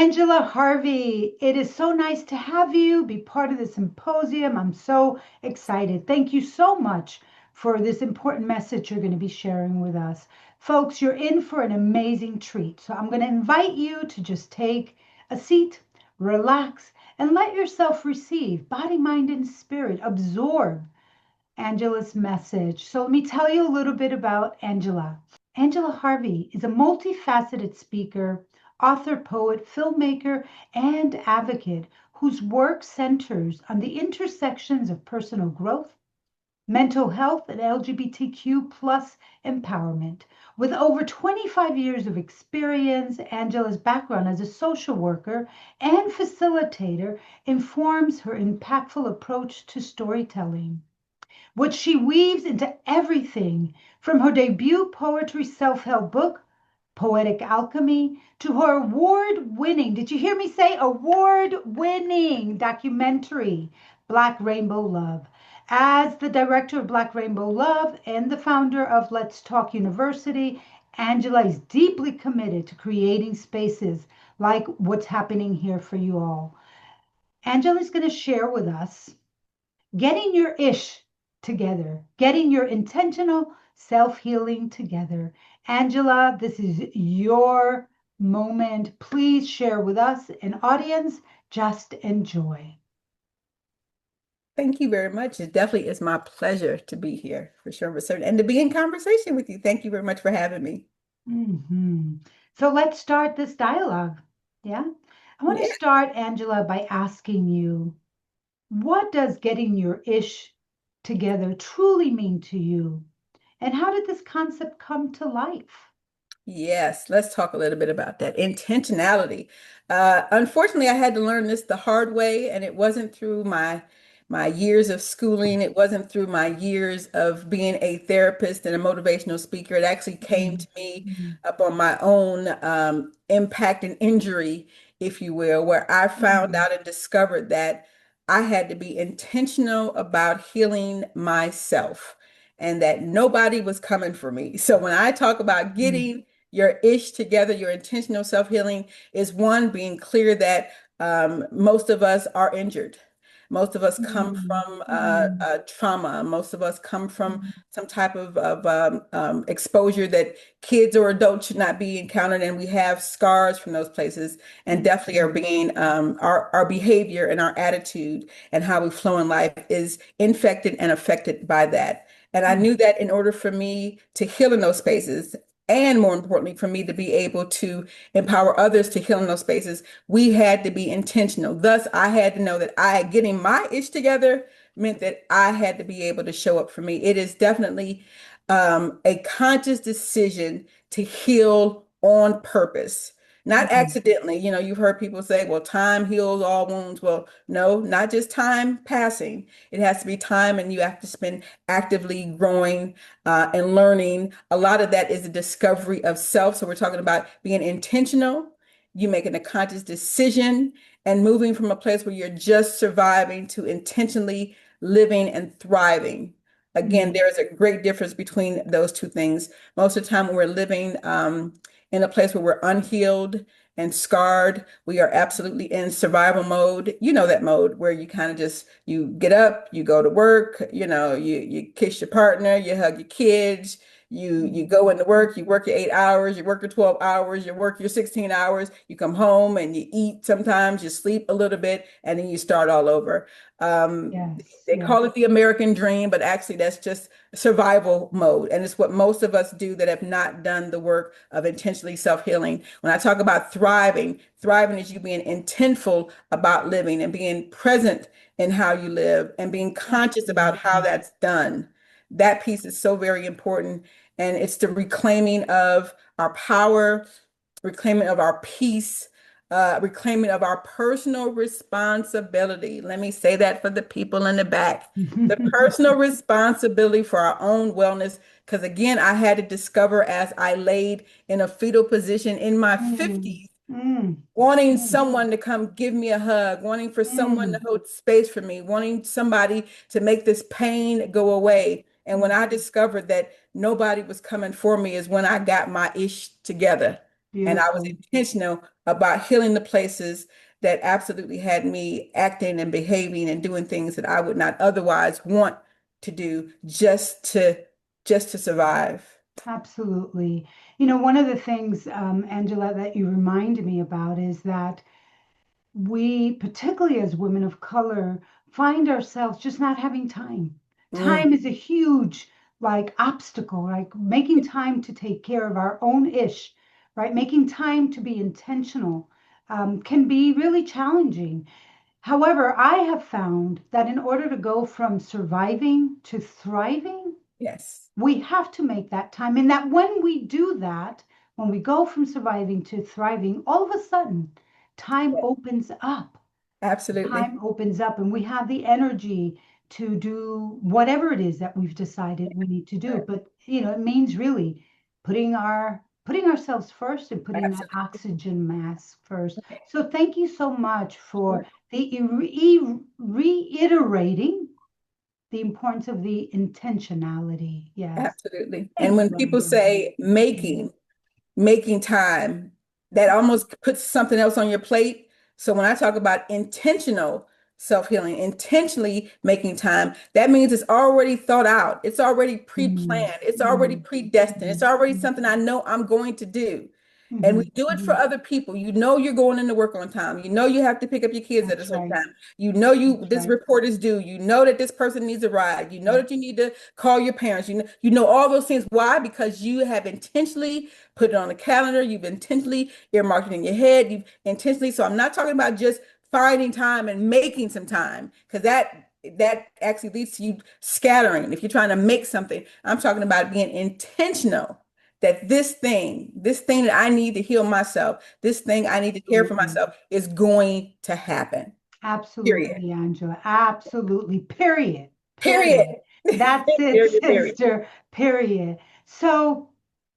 Angela Harvey, it is so nice to have you be part of the symposium. I'm so excited. Thank you so much for this important message you're going to be sharing with us. Folks, you're in for an amazing treat. So I'm going to invite you to just take a seat, relax, and let yourself receive body, mind, and spirit. Absorb Angela's message. So let me tell you a little bit about Angela. Angela Harvey is a multifaceted speaker, author, poet, filmmaker, and advocate whose work centers on the intersections of personal growth, mental health, and LGBTQ plus empowerment. With over 25 years of experience, Angela's background as a social worker and facilitator informs her impactful approach to storytelling, which she weaves into everything from her debut poetry self-help book, Poetic Alchemy, to her award-winning, did you hear me say award-winning documentary, Black Rainbow Love. As the director of Black Rainbow Love and the founder of Let's Talk University, Angela is deeply committed to creating spaces like what's happening here for you all. Angela is going to share with us getting your ish together, getting your intentional self healing together. Angela, this is your moment. Please share with us an audience. Just enjoy. Thank you very much. It definitely is my pleasure to be here for sure, for certain, and to be in conversation with you. Thank you very much for having me. So let's start this dialogue. Yeah. I want to Yeah. start, Angela, by asking you, what does getting your ish together truly mean to you? And how did this concept come to life? Yes, let's talk a little bit about that. Intentionality. Unfortunately, I had to learn this the hard way, and it wasn't through my years of schooling. It wasn't through my years of being a therapist and a motivational speaker. It actually came to me Mhm. up on my own impact and injury, if you will, where I found Mhm. out and discovered that I had to be intentional about healing myself and that nobody was coming for me. So when I talk about getting your ish together, your intentional self-healing is one, being clear that most of us are injured. Most of us come Mhm. from Mhm. trauma. Most of us come from Mhm. some type of exposure that kids or adults should not be encountered, and we have scars from those places, and definitely are being our behavior and our attitude and how we flow in life is infected and affected by that. And I Mhm. knew that in order for me to heal in those spaces, and more importantly, for me to be able to empower others to heal in those spaces, we had to be intentional. Thus, I had to know that getting my ish together meant that I had to be able to show up for me. It is definitely a conscious decision to heal on purpose, not Mhm. accidentally. You know, you've heard people say, well, time heals all wounds. Well, no, not just time passing. It has to be time, and you have to spend actively growing and learning. A lot of that is the discovery of self. So we're talking about being intentional, you making a conscious decision, and moving from a place where you're just surviving to intentionally living and thriving. Again, Mhm. there is a great difference between those two things. Most of the time, when we're living in a place where we're unhealed and scarred, we are absolutely in survival mode. You know that mode where you kind of just you get up, you go to work, you kiss your partner, you hug your kids, you go into work, you work your 8 hours, you work your 12 hours, you work your 16 hours, you come home and you eat sometimes, you sleep a little bit, and then you start all over. Um, Yes, they yes. call it the American dream, but actually that's just survival mode. And it's what most of us do that have not done the work of intentionally self-healing. When I talk about thriving, thriving is you being intentful about living and being present in how you live and being conscious about how Absolutely. that's done. That piece is so very important. And it's the reclaiming of our power, reclaiming of our peace, reclaiming of our personal responsibility. Let me say that for the people in the back. The personal responsibility for our own wellness. Because again, I had to discover as I laid in a fetal position in my Mm, 50s, mm, wanting mm, someone to come give me a hug, wanting for someone to mm, hold space for me, wanting somebody to make this pain go away. And when mm, I discovered that nobody was coming for me is when I got my ish together. And I was Beautiful. intentional about healing the places that absolutely had me acting and behaving and doing things that I would not otherwise want to do just to survive. Absolutely. You know, one of the things, Angela, that you reminded me about is that we, particularly as women of color, find ourselves just not having time. Mm, Time is a huge, like, obstacle, like making time to take care of our own ish, right? Making time to be intentional can be really challenging. However, I have found that in order to go from surviving to thriving, yes. we have to make that time. And that when we do that, when we go from surviving to thriving, all of a sudden, time Yeah, opens up. absolutely. Time opens up, and we have the energy to do whatever it is that we've decided we need to do. Right. But it means really putting ourselves first and putting that Absolutely. oxygen mask first. Okay. So thank you so much for Sure. the reiterating the importance of the intentionality. Yes. Absolutely. And Thank when you, people Angela. say Mhm. making time, that almost puts something else on your plate. So when I talk about intentional self-healing, intentionally making time, that means it's already thought out. It's already Mhm. pre-planned. It's already Mhm. predestined. It's Mhm. already something Mhm. I know I'm going to do. And we Mhm. do it for Mhm. other people. You know you're going into work on time. You know you have to pick up your kids at a That's certain right. time. You know That's this right. report is due. You know that this person needs a ride. You know Yeah. that you need to call your parents. You know all those things. Why? Because you have intentionally put it on the calendar. You've intentionally earmarked it in your head. You've intentionally. So I'm not talking about just finding time and making some time, because that actually leads to you scattering. If you're trying to make something, I'm talking about being intentional that this thing that I need to heal myself, this thing I need to care for Absolutely. myself is going to happen. Period. Absolutely, Angela. Absolutely. Period. Period. Period. That's it, Period. Period. sister. Period. So,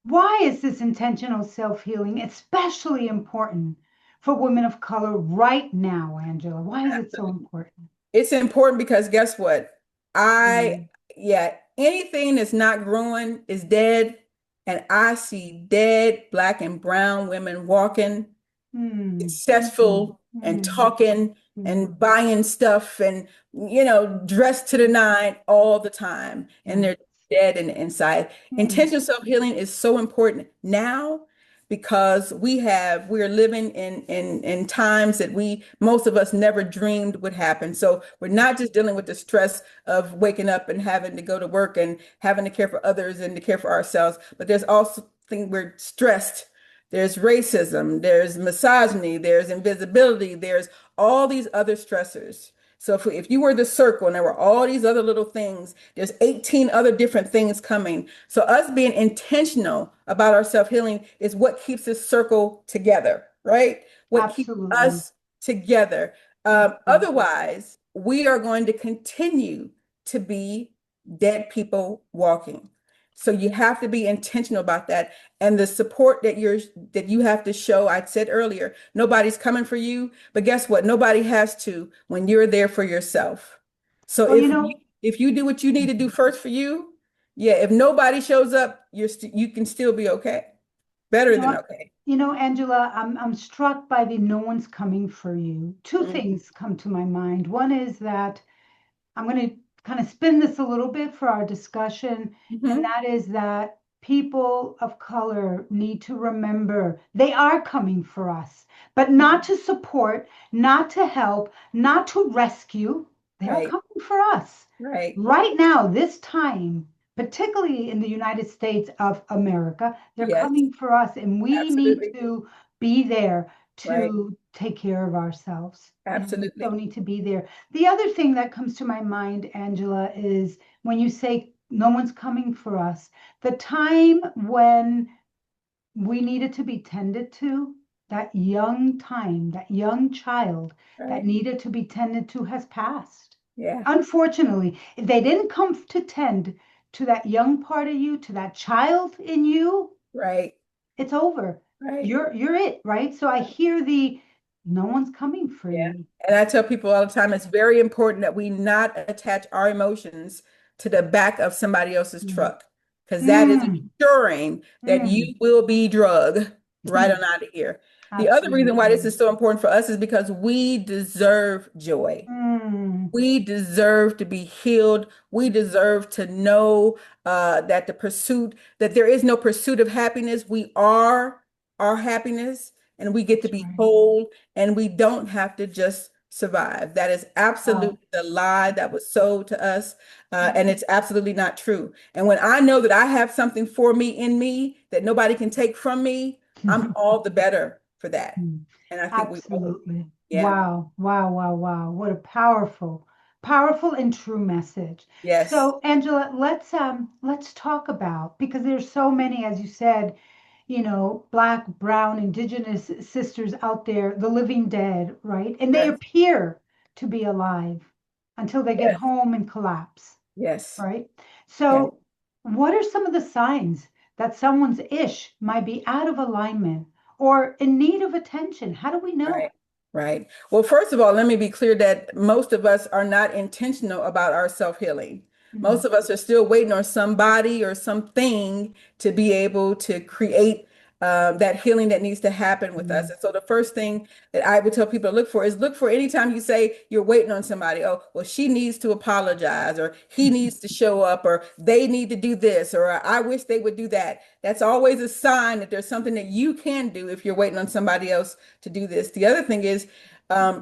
why is this intentional self healing especially important for women of color right now, Angela? Why is it so important? It's important because guess what? I, Mm, yeah, anything that's not growing is dead. And I see dead Black and brown women walking, mm, mm, successful and mm, talking mm. and buying stuff and, dressed to the nine all the time. And Yes. they're dead in the inside. Mm, Intentional self-healing is so important now because we're living in times that most of us never dreamed would happen. So we're not just dealing with the stress of waking up and having to go to work and having to care for others and to care for ourselves, but there's also thing we're stressed. There's racism, there's misogyny, there's invisibility, there's all these other stressors. So if you were the circle and there were all these other little things, there's 18 other different things coming. So us being intentional about our self-healing is what keeps this circle together, right? What keeps absolutely. us together. Absolutely. Otherwise, we are going to continue to be dead people walking. So you have to be intentional about that. And the support that you have to show, I said earlier, nobody's coming for you, but guess what? Nobody has to when you're there for yourself. So Well, if you do what you need to do first for you, yeah, if nobody shows up, you can still be okay. you Better know than what? okay. Angela, I'm struck by the no one's coming for you. Two Mhm. things come to my mind. One is that I'm going to kind of spin this a little bit for our discussion, and Mhm. that is that people of color need to remember they are coming for us, but not to support, not to help, not to rescue. They are Right, coming for us. right. Right now, this time, particularly in the United States of America, they're Yes, coming for us, and we need absolutely. to be there Right, to take care of ourselves. And so absolutely. need to be there. The other thing that comes to my mind, Angela, is when you say no one's coming for us, the time when we needed to be tended to, that young time, that young child that Right. needed to be tended to has passed. Yeah, Unfortunately, if they didn't come to tend to that young part of you, to that child in you, right, it's over. right. You're it, right? So I hear the no one's coming for Yeah. you. And I tell people all the time, it's very important that we not attach our emotions to the back of somebody else's Mm, truck, because that is mm, ensuring that you mm. will be drugged. right on out of here. The other reason why this Absolutely. is so important for us is because we deserve joy. Mm, We deserve to be healed. We deserve to know that that there is no pursuit of happiness. We are our happiness and we get to that's be right. whole and we don't have to just survive. That is Wow. absolutely the lie that was sold to us. And it's absolutely not true. And when I know that I have something for me in me that nobody can take from me, I'm all the better for that. And I think we all, Absolutely. yeah, Wow. Wow. Wow. Wow. What a powerful, powerful and true message. yes, So, Angela, let's talk about, because there's so many, as you said, Black, brown, indigenous sisters out there, the living dead, right? And they yes, appear to be alive until they get yes, home and collapse, yes. right? Yes. So, what are some of the signs that someone's ish might be out of alignment or in need of attention? How do we Right, know? right. Well, first of all, let me be clear that most of us are not intentional about our self-healing. Mm, Most of us are still waiting on somebody or something to be able to create that healing that needs to happen with us. mm, And so the first thing that I would tell people to look for is look for anytime you say you're waiting on somebody, oh, well, she needs to apologize, or he needs to show up, or they need to do this, or I wish they would do that. That's always a sign that there's something that you can do if you're waiting on somebody else to do this. The other thing is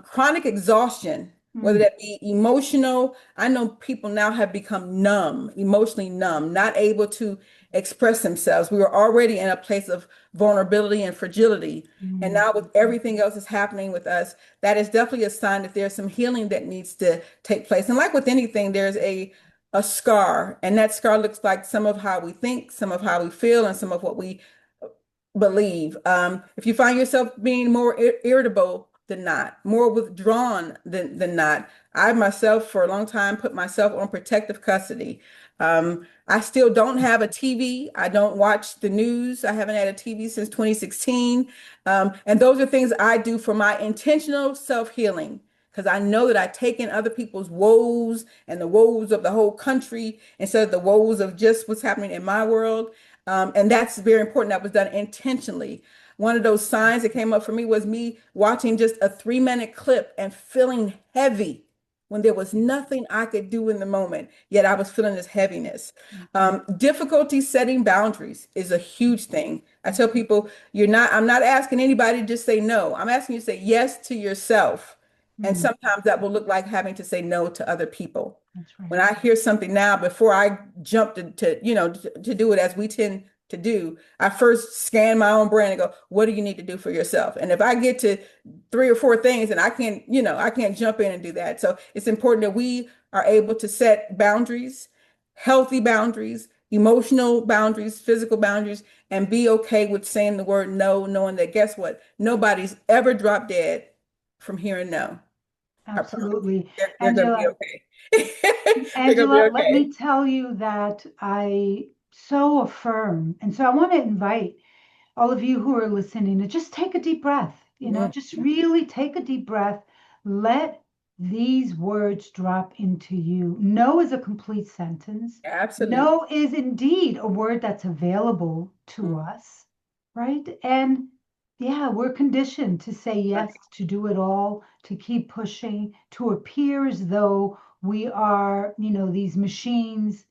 chronic exhaustion, whether mm, that be emotional. I know people now have become numb, emotionally numb, not able to express themselves. We were already in a place of vulnerability and fragility. And mm, now, with everything else that's happening with us, that is definitely a sign that there's some healing that needs to take place. And like with anything, there's a scar, and that scar looks like some of how we think, some of how we feel, and some of what we believe. If you find yourself being more irritable than not, more withdrawn than not, I myself for a long time put myself on protective custody. I still don't have a TV. I don't watch the news. I haven't had a TV since 2016. And those are things I do for my intentional self-healing because I know that I take in other people's woes and the woes of the whole country instead of the woes of just what's happening in my world. And that's very important. That was done intentionally. One of those signs that came up for me was me watching just a 3-minute clip and feeling heavy when there was nothing I could do in the moment, yet I was feeling this heaviness. mhm, Difficulty setting boundaries is a huge thing. I tell people, I'm not asking anybody to just say no. I'm asking you to say yes to yourself. And mm, sometimes that will look like having to say no to other people. that's When right. I hear something now, before I jump to do it as we tend to do, I first scan my own brain and go, what do you need to do for yourself? And if I get to 3 or 4 things, and I can't jump in and do that. So it's important that we are able to set boundaries, healthy boundaries, emotional boundaries, physical boundaries, and be okay with saying the word no, knowing that guess what? Nobody's ever dropped dead from hearing no. I promise you, Absolutely. they're going to be Angela, okay. They're going to be Angela, let okay. me tell you that I so affirm. And so I want to invite all of you who are listening to just take a deep breath, Mhm. just really take a deep breath. Let these words drop into you. No is a complete sentence. Absolutely. No is indeed a word that's available to Mhm. us, right? And yeah, we're conditioned to say Right. yes, to do it all, to keep pushing, to appear as though we are, these machines.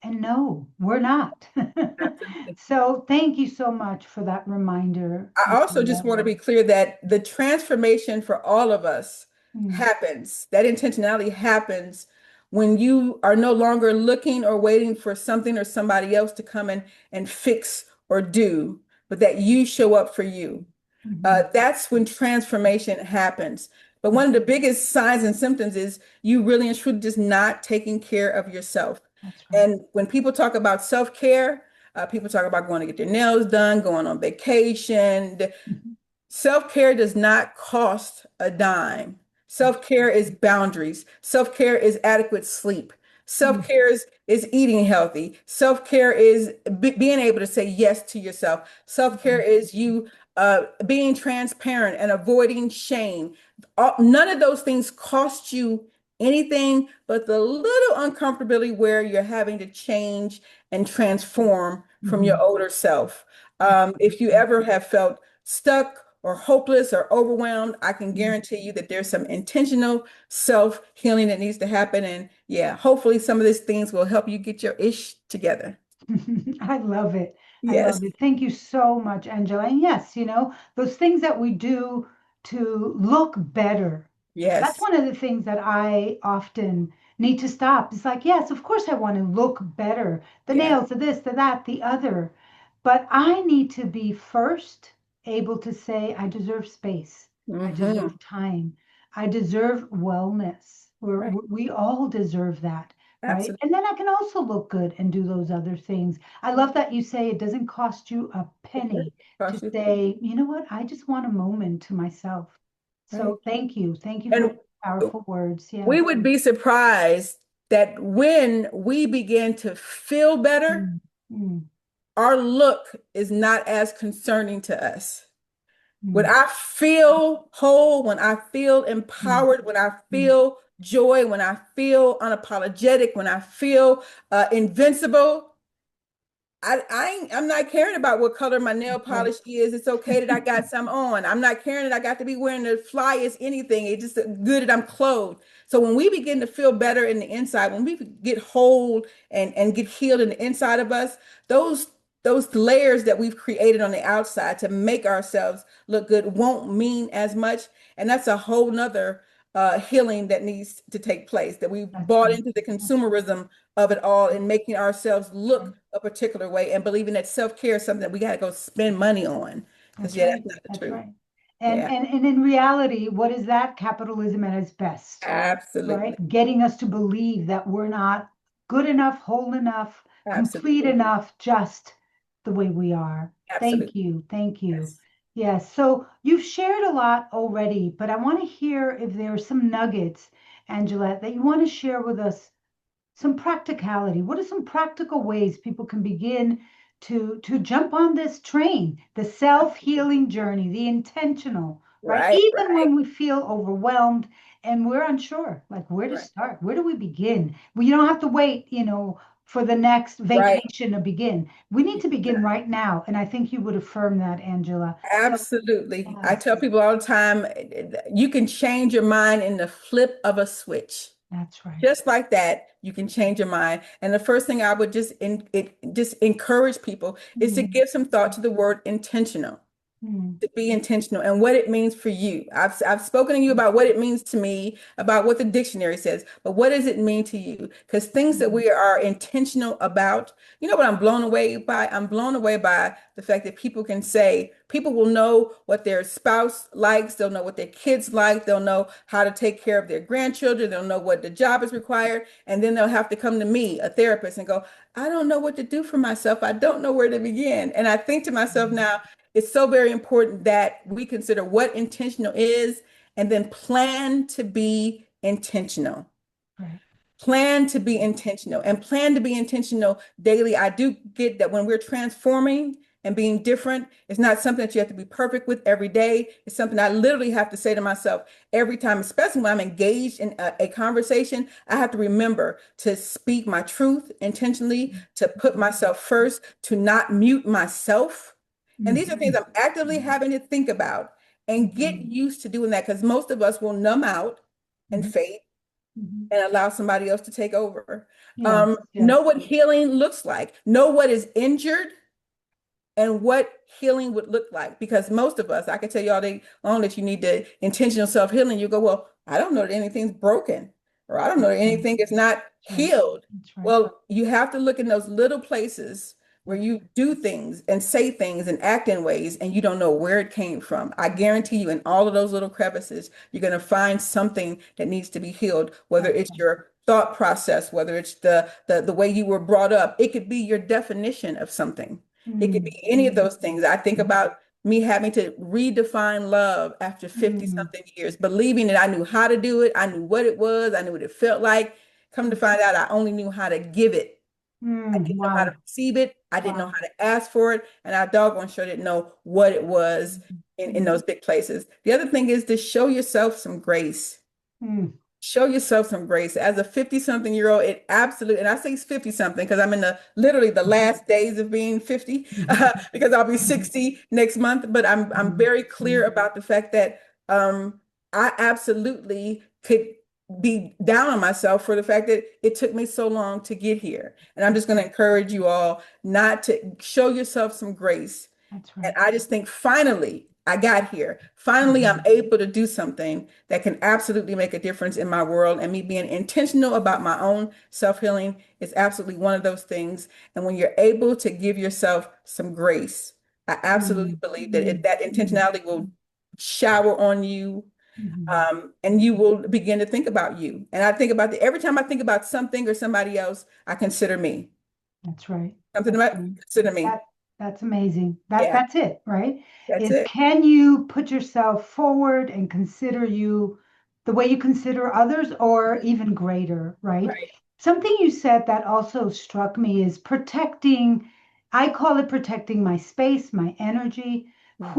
And no, we're not. Absolutely. So thank you so much for that reminder, I also just Angela. want to be clear that the transformation for all of us Mm, happens. That intentionality happens when you are no longer looking or waiting for something or somebody else to come in and fix or do, but that you show up for you. mhm, That's when transformation happens. But one of the biggest signs and symptoms is you really and truly just not taking care of yourself. that's right. And when people talk about self-care, people talk about going to get their nails done, going on vacation. Mhm. Self-care does not cost a dime. Self-care is boundaries. Self-care is adequate sleep. Mm, Self-care is eating healthy. Self-care is being able to say yes to yourself. Self-care mhm, is you being transparent and avoiding shame. None of those things cost you anything but the little uncomfortability where you're having to change and transform from your mhm. older self. If you ever have felt stuck or hopeless or overwhelmed, I can Mhm. guarantee you that there's some intentional self-healing that needs to happen. And yeah, hopefully some of these things will help you get your ish together. I love it. I Yes, love it. Thank you so much, Angela. And yes, those things that we do to look better. That's yes, one of the things that I often need to stop. It's like, yes, of course I want to look better. The yeah. nails, the this, the that, the other. But I need to be first able to say, I deserve space. I Hmm. deserve time. I deserve wellness. Right. We all deserve that, right? Absolutely. And then I can also look good and do those other things. I love that you say it doesn't cost you a penny to Cross your feet. say, you know what, I just want a moment to myself. Right. So thank you. Thank you for And those powerful words. we Yes. would be surprised that when we begin to feel better, Mm, mm, our look is not as concerning to us. When mm, I feel whole, when I feel mm, empowered, when I mm. feel joy, when I feel unapologetic, when I feel invincible, I'm not caring about what color my nail That's right. polish is. It's okay that I got some on. I'm not caring that I got to be wearing the flyest anything. It's just good that I'm clothed. So when we begin to feel better in the inside, when we get whole and get healed in the inside of us, those those layers that we've created on the outside to make ourselves look good won't mean as much. And that's a whole nother healing that needs to take place, that we've That's bought right. into the That's consumerism of it all and making ourselves right. look a particular way and believing that self-care is something that we got to go spend money on. Because That's yeah, right. that's not the That's truth. right. And Yeah, and and in reality, what is that? Capitalism at its best, right? absolutely. Getting us to believe that we're not good enough, whole enough, complete Absolutely. enough, just the way we are. Thank Absolutely. you. Thank you. Yes. Yes. So you've shared a lot already, but I want to hear if there are some nuggets, Angela, that you want to share with us, some practicality. What are some practical ways people can begin to jump on this train, the self-healing journey, the intentional, right? Right, Even right, when we feel overwhelmed and we're unsure, like where to right, start, where do we begin? Well, you don't have to wait, for the next right. vacation to begin. We need to begin Exactly. right now, and I think you would affirm that, Angela. So Absolutely. I yes, tell people all the time, you can change your mind in the flip of a switch. that's right. Just like that, you can change your mind. And the first thing I would just encourage people is to Mm, give some thought to the word intentional. mm, To be intentional and what it means for you. I've spoken to you about what it means to me, about what the dictionary says, but what does it mean to you? Because things that mm, we are intentional about, you know what I'm blown away by? I'm blown away by the fact that people can say, people will know what their spouse likes, they'll know what their kids like, they'll know how to take care of their grandchildren, they'll know what the job is required, and then they'll have to come to me, a therapist, and go, I don't know what to do for myself. I don't know where to begin. And I think to myself mm. now, it's so very important that we consider what intentional is and then plan to be intentional. Right. Plan to be intentional and plan to be intentional daily. I do get that when we're transforming and being different, it's not something that you have to be perfect with every day. It's something I literally have to say to myself every time, especially when I'm engaged in a conversation. I have to remember to speak my truth intentionally, to put myself first, to not mute myself. And these are things Mhm. I'm actively having to think about and get Mhm. used to doing that because most of us will numb out and Mhm. fade Mhm. and allow somebody else to take over. Yes, Know yes. what healing looks like. Know what is injured and what healing would look like. Because most of us, I can tell you all day long that you need the intentional self-healing. You go, well, I don't know that anything's broken, or I don't know That's that right. anything is not That's right. healed. That's right. Well, you have to look in those little places where That's you do things and say things and act in ways and you don't know where it came from. I guarantee you, in all of those little crevices, you're going to find something that needs to be healed, whether that's it's right. your thought process, whether it's the way you were brought up. It could be your definition of something. It could Mm, be any of mm, those things. I think about me having to redefine love after 50 mm, something years, believing that I knew how to do it. I knew what it was. I knew what it felt like. Come to find out, I only knew how to give it. I didn't know how to wow. receive it. I didn't know Wow. how to ask for it. And I doggone sure didn't know what it was Mm, in those big places. The other thing is to show yourself some grace. mm, show yourself some grace. As a 50-something-year-old, it absolutely, and I say 50-something because I'm in the literally the last days of being 50, because I'll be 60 next month. But I'm very clear about the fact that I absolutely could be down on myself for the fact that it took me so long to get here. And I'm just going to encourage you all not to show yourself some grace. That's And right. I just think finally I got here. Finally, I'm Mhm. able to do something that can absolutely make a difference in my world. And me being intentional about my own self-healing is absolutely one of those things. And when you're able to give yourself some grace, I absolutely Mm, believe that mm, that mm, intentionality will shower on you, mhm. and you will begin to think about you. And I think about every time I think about something or somebody else, I consider me. That's right. Something That's about right. consider me. That that's amazing. That Yeah, that's it, right? that's Is it. can you put yourself forward and consider you the way you consider others or even greater, right? Right. Something you said that also struck me is protecting, I call it protecting my space, my energy. Hmm.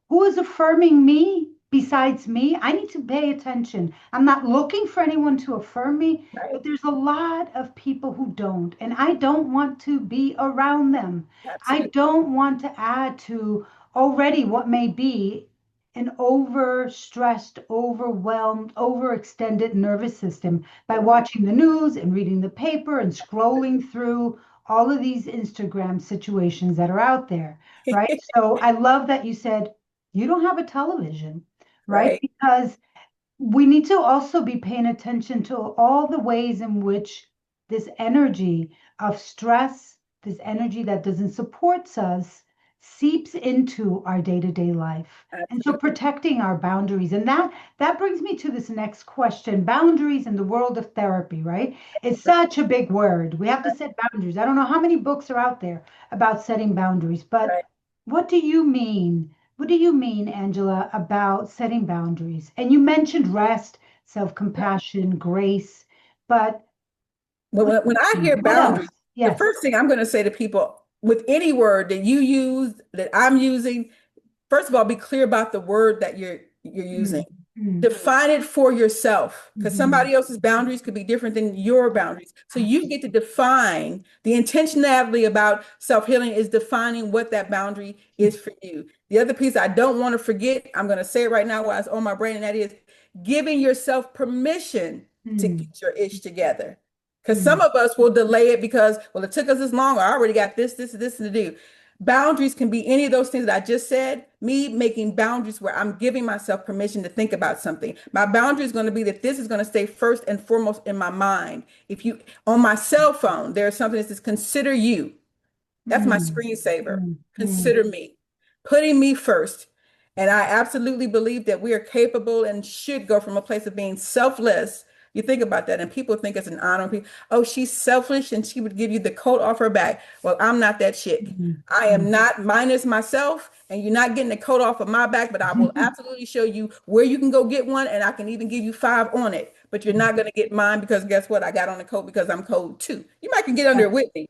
Who is affirming me besides me? I need to pay attention. I'm not looking for anyone to affirm me, but Right. there's a lot of people who don't, and I don't want to be around them. I Absolutely. don't want to add to already what may be an overstressed, overwhelmed, overextended nervous system by watching the news and reading the paper and scrolling through all of these Instagram situations that are out there, right? So I love that you said you don't have a television, right? Right. Because we need to also be paying attention to all the ways in which this energy of stress, this energy that doesn't support us, seeps into our day-to-day life. And so Absolutely. protecting our boundaries. And that brings me to this next question. Boundaries in the world of therapy, right? It's such a big word. We have to set boundaries. I don't know how many books are out there about setting boundaries, but Right. what do you mean? What do you mean, Angela, about setting boundaries? And you mentioned rest, self-compassion, grace, but When, what, when I hear what else? boundaries, the Yes. first thing I'm going to say to people with any word that you use, that I'm using, first of all, be clear about the word that you're using. Mm, mm, Define it for yourself, because mhm. somebody else's boundaries could be different than your boundaries. So you get to Absolutely. define the intentionality about self-healing is defining what that boundary is for you. The other piece I don't want to forget, I'm going to say it right now while it's on my brain, and that is giving yourself permission to Mm, get your ish together. Because some mm, of us will delay it because, well, it took us this long. I already got this to do. Boundaries can be any of those things that I just said. Me making boundaries where I'm giving myself permission to think about something. My boundary is going to be that this is going to stay first and foremost in my mind. If you, on my cell phone, there's something that says, consider you. That's my mm, screensaver. mm, mm, Consider me, putting me first. And I absolutely believe that we are capable and should go from a place of being selfless. You think about that, and people think it's an honor. Oh, she's selfish and she would give you the coat off her back. Well, I'm not that chick. mm, I am mm. not minus myself, and you're not getting the coat off of my back, but I will absolutely show you where you can go get one, and I can even give you 5 on it. But you're not going to get mine because guess what? I got on the coat because I'm cold too. You might can get under it with me.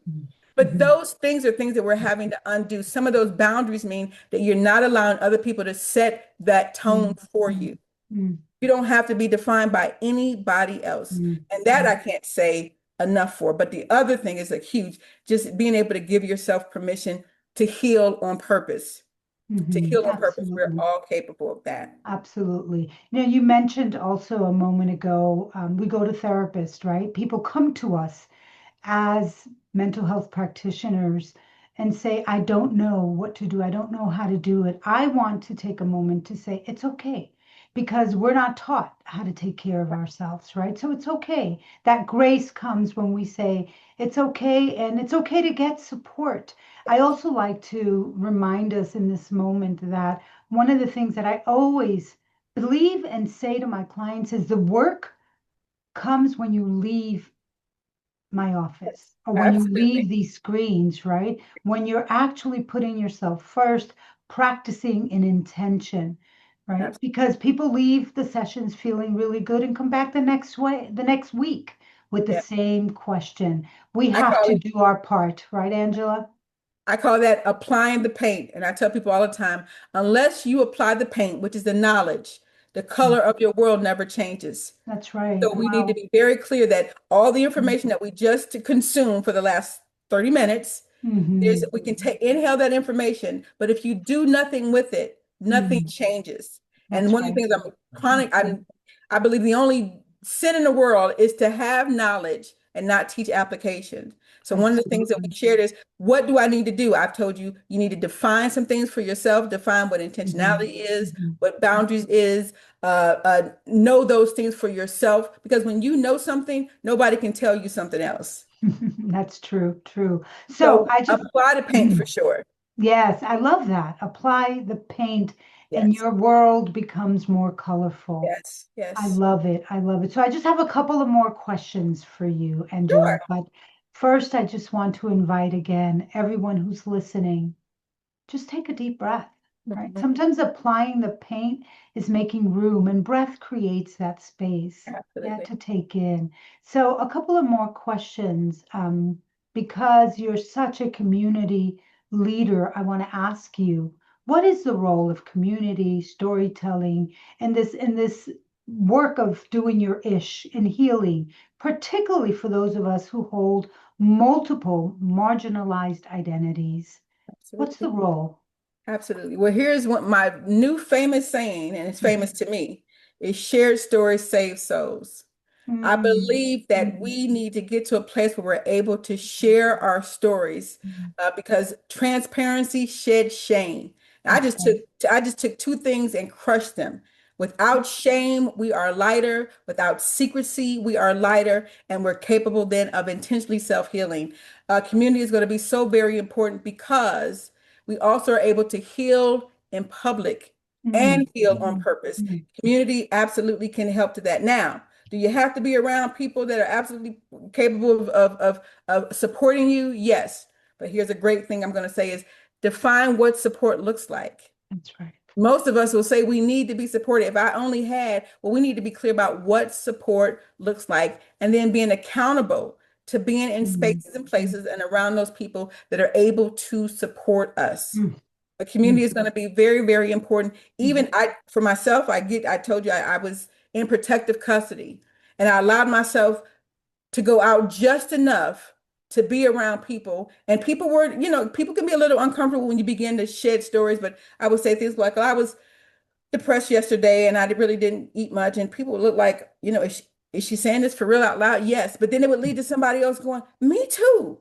But Mhm, those things are things that we're having to undo. Some of those boundaries mean that you're not allowing other people to set that tone mm, for mm, you. mm, You don't have to be defined by anybody else. mm, And that I mm, can't say enough for. But the other thing is a huge, just being able to give yourself permission to heal on purpose. To mhm. heal on purpose. We're Absolutely. all capable of that. Absolutely. You mentioned also a moment ago, we go to therapists, right? People come to us as mental health practitioners and say, I don't know what to do. I don't know how to do it. I want to take a moment to say, it's okay, because we're not taught how to take care of ourselves, right? So it's okay. That grace comes when we say, it's okay, and it's okay to get support. I also like to remind us in this moment that one of the things that I always believe and say to my clients is the work comes when you leave my office or when you Absolutely. leave these screens, right? When you're actually putting yourself first, practicing an intention, right? Absolutely. Because people leave the sessions feeling really good and come back the next week with the Yeah. same question. We I have call to it do our part, right, Angela? I call that applying the paint. And I tell people all the time, unless you apply the paint, which is the knowledge, The color of your world never changes. That's right. So we need to Wow. be very clear that all the information that we just consumed for the last 30 minutes, Mm-hmm. we can take inhale that information, but if you do nothing with it, nothing Mm, changes. And that's one of the right. things I believe the only sin in the world is to have knowledge and not teach application. So one of the things that we Absolutely. shared is, what do I need to do? I've told you, you need to define some things for yourself, define what Mm-hmm. intentionality is, Mm-hmm. what boundaries is, know those things for yourself, because when you know something, nobody can tell you something else. That's true. True. So So I just, apply the paint for sure. yes, I love that. Apply the paint and Yes, your world becomes more colorful. yes, I yes. love it. I love it. So I just have a couple of more questions for you, Angela. Sure. But first, I just want to invite again everyone who's listening, just take a deep breath, right? Mhm. Sometimes applying the paint is making room, and breath creates that space, yeah, Absolutely. to take in. So, a couple of more questions. Because you're such a community leader, I want to ask you, what is the role of community storytelling in this work of doing your ish in healing, particularly for those of us who hold multiple marginalized identities? What's the Absolutely. role? Absolutely. Well, here's what my new famous saying, and it's famous to me, is shared stories save souls. I Mm, believe that mm, we need to get to a place where we're able to share our stories, mm. because transparency sheds shame. I That's just took right. I just took two things and crushed them. Without shame, we are lighter. Without secrecy, we are lighter, and we're capable then of intentionally self-healing. Community is going to be so very important because we also are able to heal in public Mm, and heal on mm, purpose. mm. Community absolutely can help to that. Now, do you have to be around people that are absolutely capable of supporting you? Yes. But here's a great thing I'm going to say is, define what support looks like. That's right. Most of us will say we need to be supported. If I only had, well, we need to be clear about what support looks like, and then being accountable to being in Mm, spaces and mm, places and around those people that are able to support us. mm, The community mm, is going to be very, very important. mm, Even for myself, I told you I was in protective custody, and I allowed myself to go out just enough to be around people. And people were, people can be a little uncomfortable when you begin to shed stories, but I would say things like, "Oh, I was depressed yesterday and I really didn't eat much." And people would look like, is she saying this for real out loud? Yes. But then it would lead to somebody else going, me too.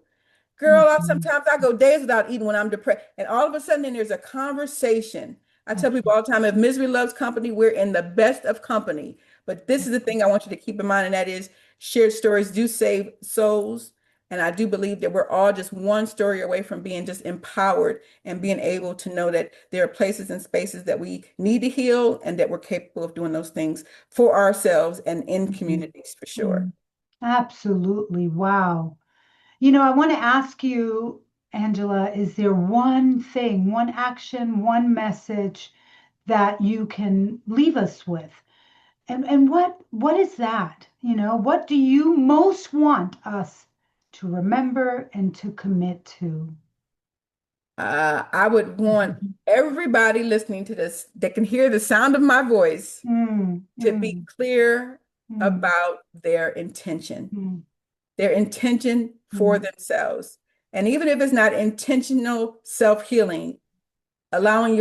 Girl, mm. sometimes I go days without eating when I'm depressed. And all of a sudden, then there's a conversation. I tell That's people all the time, if misery loves company, we're in the best of company. But this is the thing I want you to keep in mind, and that is, shared stories do save souls. And I do believe that we're all just one story away from being just empowered and being able to know that there are places and spaces that we need to heal, and that we're capable of doing those things for ourselves and in mm, communities for sure. mm. Absolutely. Wow. I want to ask you, Angela, is there one thing, one action, one message that you can leave us with? And what is that? What do you most want us to remember and to commit to? I would want everybody listening to this that can hear the sound of my voice Mm, to be mm, clear mm, about their intention for mm, themselves. And even if it's not intentional self-healing, allowing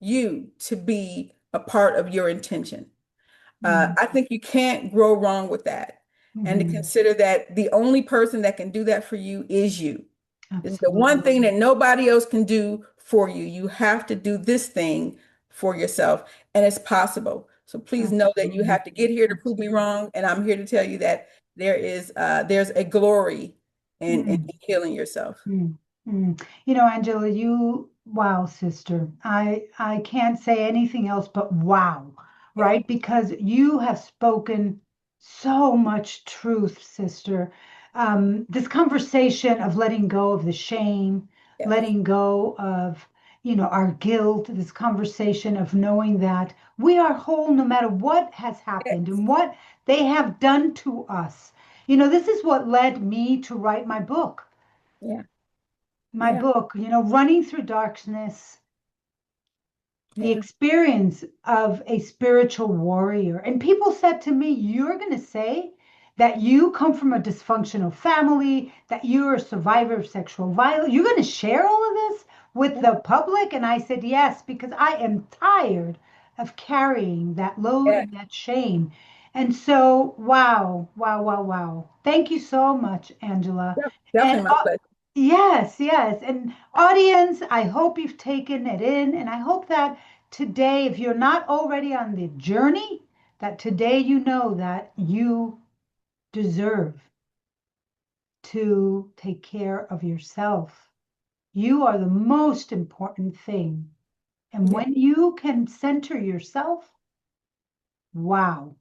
you to be a part of your intention. mm, I think you can't grow wrong with that. And to mm. consider that the only person that can do that for you is you. It's the one Absolutely. thing that nobody else can do for you. You have to do this thing for yourself, and it's possible. So please know that you Absolutely. have to get here to prove me Absolutely. wrong, and I'm here to tell you that there's a glory in Mm. healing yourself. Mm, mm. Angela, wow, sister. I can't say anything else but wow, Yeah, right? Because you have spoken so much truth, sister. This conversation of letting go of the shame, yes, letting go of, our guilt, this conversation of knowing that we are whole no matter what has happened yes, and what they have done to us. This is what led me to write my book yeah, my yeah, book, Running Through Darkness, the Yeah. experience of a spiritual warrior. And people said to me, "You're going to say that you come from a dysfunctional family, that you're a survivor of sexual violence. You're going to share all of this with the public?" And I said, "Yes, because I am tired of carrying that load Yeah. and that shame." And so, wow, wow, wow, wow. Thank you so much, Angela. And Definitely my pleasure. yes, yes. And audience, I hope you've taken it in. And I hope that today, if you're not already on the journey, that today you know that you deserve to take care of yourself. You are the most important thing. And Yeah. when you can center yourself, wow.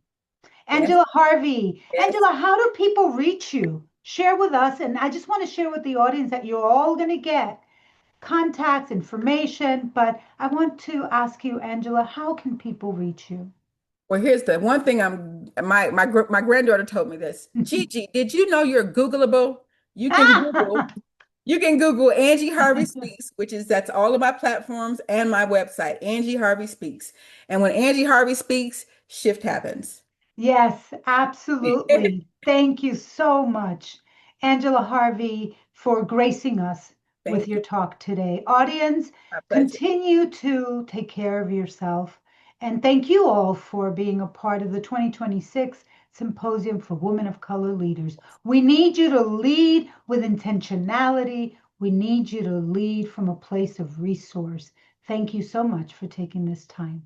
Yes. Angela Harvey, Yes. Angela, how do people reach you? Share with us. And I just want to share with the audience that you're all going to get contacts, information, but I want to ask you, Angela, how can people reach you? Well, here's the one thing my granddaughter told me this. Gigi, did you know you're Googleable? You can Google, you can Google Angie Harvey Speaks, that's all of my platforms and my website, Angie Harvey Speaks. And when Angie Harvey speaks, shift happens. Yes, absolutely. Thank you so much, Angela Harvey, for gracing us with Thank your you. talk today. Audience, My pleasure. continue to take care of yourself. And thank you all for being a part of the 2026 Symposium for Women of Color Leaders. We need you to lead with intentionality. We need you to lead from a place of resource. Thank you so much for taking this time.